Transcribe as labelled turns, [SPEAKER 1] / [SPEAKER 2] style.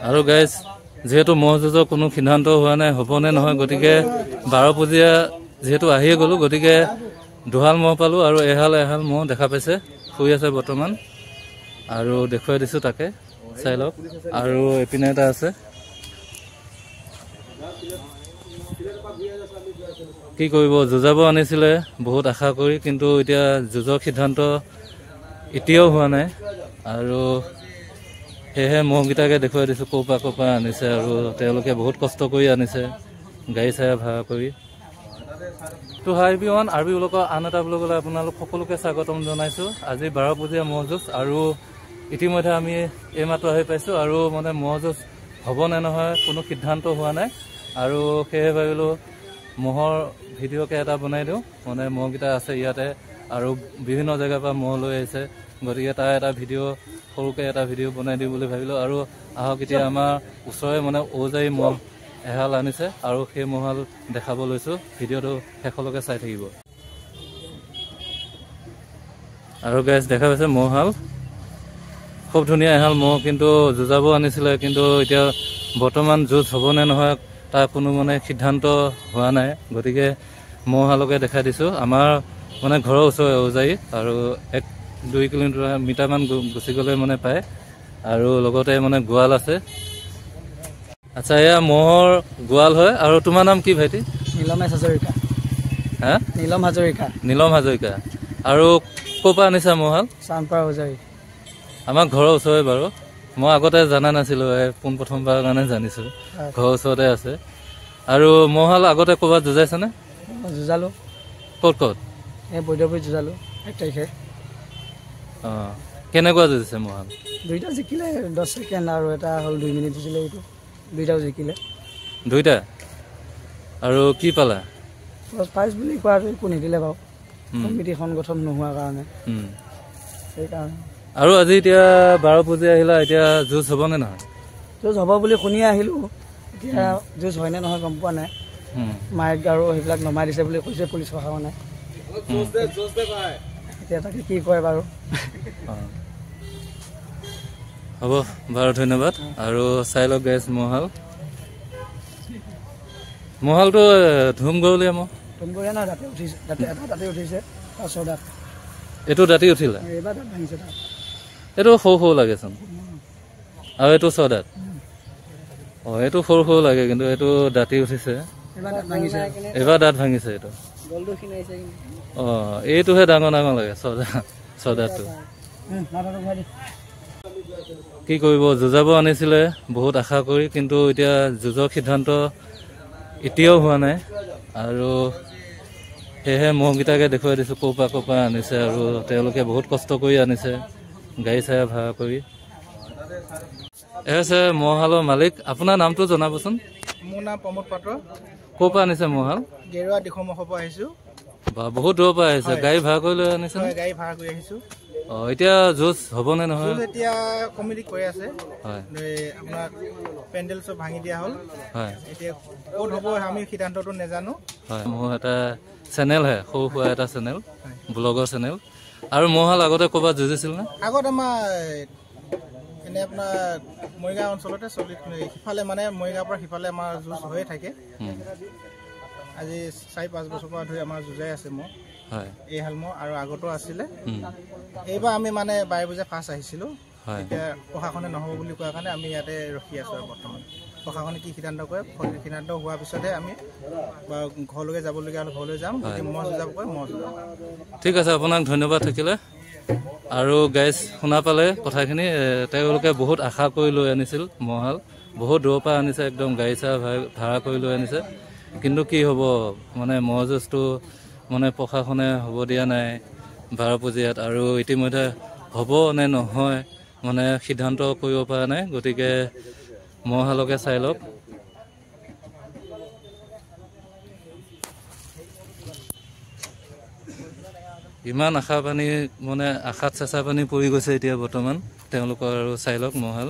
[SPEAKER 1] আৰু গাইজ যেহেতু মহ যুঁজৰ কোনো সিদ্ধান্ত হোৱা নাই হ'ব নে নহয় গতিকে 12 পূজীয়া যেহেতু আহিয়ে গ'লো গতিকে দুহাল মহ পালো আৰু এহাল মহ দেখা পাইছে শুই আছে বৰ্তমান আৰু দেখুৱাই দিছো তাকে চাই লওক আৰু এপিনে এটা আছে কি কৰিব যুঁজাব আনিছিলে বহুত আশা কৰি কিন্তু এতিয়া যুঁজৰ সিদ্ধান্ত এতিয়াও হোৱা নাই আৰু সেয়েহে মহকেইটাকে দেখুৱাই দিছোঁ ক'ৰ পৰা আনিছে আৰু তেওঁলোকে বহুত কষ্ট কৰি আনিছে গাড়ী চাড়ী ভাড়া কৰি তো হাই এভৰিৱান আৰবি ব্লগৰ আন এটা ব্লগলৈ আপোনালোক সকলোকে স্বাগতম জনাইছোঁ আজি 12 পূজীয়া মহ যুঁজ আৰু ইতিমধ্যে আমি এইমাত্ৰ আহি পাইছোঁ আৰু মানে মহ যুঁজ হ'ব নে নহয় কোনো সিদ্ধান্ত হোৱা নাই আৰু সেয়েহে ভাবিলোঁ মহৰ ভিডিঅ'কে এটা বনাই দিওঁ মানে মহকেইটা আছে ইয়াতে আৰু বিভিন্ন জেগাৰ পৰা মহ লৈ আহিছে গতিকে তাৰ এটা ভিডিঅ' সৰুকৈ এটা ভিডিঅ' বনাই দিওঁ বুলি ভাবিলোঁ আৰু আহক এতিয়া আমাৰ ওচৰৰে মানে ঔজাৰী মহ এহাল আনিছে আৰু সেই মহাল দেখাব লৈছোঁ ভিডিঅ'টো শেষলৈকে চাই থাকিব আৰু গাইজ দেখা পাইছে মহাল খুব ধুনীয়া এহাল মহ কিন্তু যুঁজাব আনিছিলে কিন্তু এতিয়া বৰ্তমান যুঁজ হ'ব নে নহয় তাৰ কোনো মানে সিদ্ধান্ত হোৱা নাই গতিকে মহালকে দেখাই দিছোঁ আমাৰ মানে ঘৰৰ ওচৰৰে ঔজাৰী আৰু 1-2 কিলোমিটাৰমান গুচি গ'লে মানে পায় আৰু লগতে মানে গোৱাল আছে আচ্ছা এয়া মহৰ গোৱাল হয় আৰু তোমাৰ নাম কি ভাইটি
[SPEAKER 2] নীলমেশ হাজৰিকা
[SPEAKER 1] হা নীলম হাজৰিকা আৰু ক'ৰ পৰা আনিছা মহাল চানপাৰা ঔজাৰী আমাৰ ঘৰৰ ওচৰৰে বাৰু মই আগতে জনা নাছিলোঁ প্ৰথমবাৰ কাৰণে জানিছোঁ ঘৰৰ ওচৰতে আছে আৰু মহাল আগতে ক'ৰবাত যুঁজাইছেনে
[SPEAKER 2] যুঁজালোঁ
[SPEAKER 1] ক'ত
[SPEAKER 2] এই বৈদপুৰীত যুঁজালোঁ 1 তাৰিখে
[SPEAKER 1] অঁ কেনেকুৱা যুঁজিছে মহাল
[SPEAKER 2] দুইটা জিকিলে 10 ছেকেণ্ড আৰু এটা হ'ল 2 মিনিট দিছিলে এইটো দুইটাও জিকিলে
[SPEAKER 1] দুইটা আৰু কি পালা
[SPEAKER 2] প্ৰাইজ বুলি কোৱাটো একো নিদিলে বাৰু কমিটিখন গঠন নোহোৱাৰ কাৰণে সেইকাৰণে
[SPEAKER 1] আৰু আজি এতিয়া 12 পূজীয়া আহিলা এতিয়া যুঁজ হ'ব নে নহয়
[SPEAKER 2] যুঁজ হ'ব বুলি শুনি আহিলোঁ এতিয়া যুঁজ হয়নে নহয় গম পোৱা নাই মাইক আৰু সেইবিলাক নমাই দিছে বুলি কৈছে পুলিচ প্ৰশাসনে এতিয়া তাকে কি কয় বাৰু
[SPEAKER 1] হ'ব বাৰু ধন্যবাদ আৰু চাই লওক গাইজ মহালটো ধুমগৰুলীয়া মহ
[SPEAKER 2] ধুমগৰুলীয়া নহয় দাঁতে উঠিছে দাঁতে উঠিছে 5 দাঁত
[SPEAKER 1] এইটো দাঁতি উঠিলে
[SPEAKER 2] এইবাৰ দাঁত ভাঙিছে
[SPEAKER 1] এইটো সৰু লাগেচোন আৰু এইটো 6 দাঁত অঁ এইটো সৰু লাগে কিন্তু এইটো দাঁতি উঠিছে এইবাৰ দাঁত ভাঙিছে এইটো অঁ এইটোহে ডাঙৰ লাগে 6 দাঁতটো কি কৰিব যুঁজাব আনিছিলে বহুত আশা কৰি কিন্তু এতিয়া যুঁজৰ সিদ্ধান্ত এতিয়াও হোৱা নাই আৰু সেয়েহে মহকেইটাকে দেখুৱাই দিছোঁ ক'ৰ পৰা আনিছে আৰু তেওঁলোকে বহুত কষ্ট কৰি আনিছে গাড়ী চাড়ী ভাড়া কৰি হৈছে মহালৰ মালিক আপোনাৰ নামটো জনাবচোন
[SPEAKER 2] মোৰ নাম প্ৰমোদ পাত্ৰ
[SPEAKER 1] ক'ৰ পৰা আনিছে মহাল
[SPEAKER 2] গেৰুৱা দিখমুখৰ পৰা আহিছোঁ
[SPEAKER 1] বা বহুত দূৰৰ পৰা আহিছে গাড়ী ভাড়া কৰি লৈ আনিছে
[SPEAKER 2] গাড়ী ভাড়া কৰি আহিছোঁ
[SPEAKER 1] অঁ এতিয়া যুঁজ হ'ব নে নহয়
[SPEAKER 2] এতিয়া কমিটি কৈ আছে
[SPEAKER 1] হয়
[SPEAKER 2] আপোনাৰ পেণ্ডেল চব ভাঙি দিয়া হ'ল
[SPEAKER 1] হয়
[SPEAKER 2] এতিয়া ক'ত হ'ব আমি সিদ্ধান্তটো নাজানো
[SPEAKER 1] হয় মোৰ এটা চেনেল হয় সৰু সুৰা এটা চেনেল ব্লগৰ চেনেল আৰু মহাল আগতে ক'ৰবাত যুঁজিছিল নে
[SPEAKER 2] আগত আমাৰ এনে আপোনাৰ মৰিগাঁও অঞ্চলতে সিফালে মানে মৰিগাঁৱৰ পৰা সিফালে আমাৰ যুঁজ হৈয়ে থাকে আজি 4-5 বছৰ পৰা ধৰি আমাৰ যুঁজাই আছে মহ
[SPEAKER 1] হয়
[SPEAKER 2] এই হাল মহ আৰু আগতো আছিলে এইবাৰ আমি মানে 12 পূজীয়া ফাৰ্ষ্ট আহিছিলোঁ এতিয়া প্ৰশাসনে নহ'ব বুলি কোৱাৰ কাৰণে আমি ইয়াতে ৰখি আছোঁ আৰু বৰ্তমান প্ৰশাসনে কি সিদ্ধান্ত কৰে সিদ্ধান্ত হোৱাৰ পিছতহে আমি ঘৰলৈকে যাবলগীয়া হ'লে ঘৰলৈ যাম যদি মহ যুঁজাব কয় মহ যুঁজাম
[SPEAKER 1] ঠিক আছে আপোনাক ধন্যবাদ থাকিলে আৰু গাইজ শুনা পালে কথাখিনি তেওঁলোকে বহুত আশা কৰি লৈ আনিছিল মহাল বহুত দূৰৰ পৰা আনিছে একদম গাড়ী চাড়ী ভাড়া কৰি লৈ আনিছে কিন্তু কি হ'ব মানে মহ যুঁজটো মানে প্ৰশাসনে হ'ব দিয়া নাই 12 পূজীয়াত আৰু ইতিমধ্যে হ'ব নে নহয় মানে সিদ্ধান্ত কৰিব পৰা নাই গতিকে মহালকে চাই লওক ইমান আশা পানী মানে আশাত চেঁচা পানী পৰি গৈছে এতিয়া বৰ্তমান তেওঁলোকৰ আৰু চাই লওক মহাল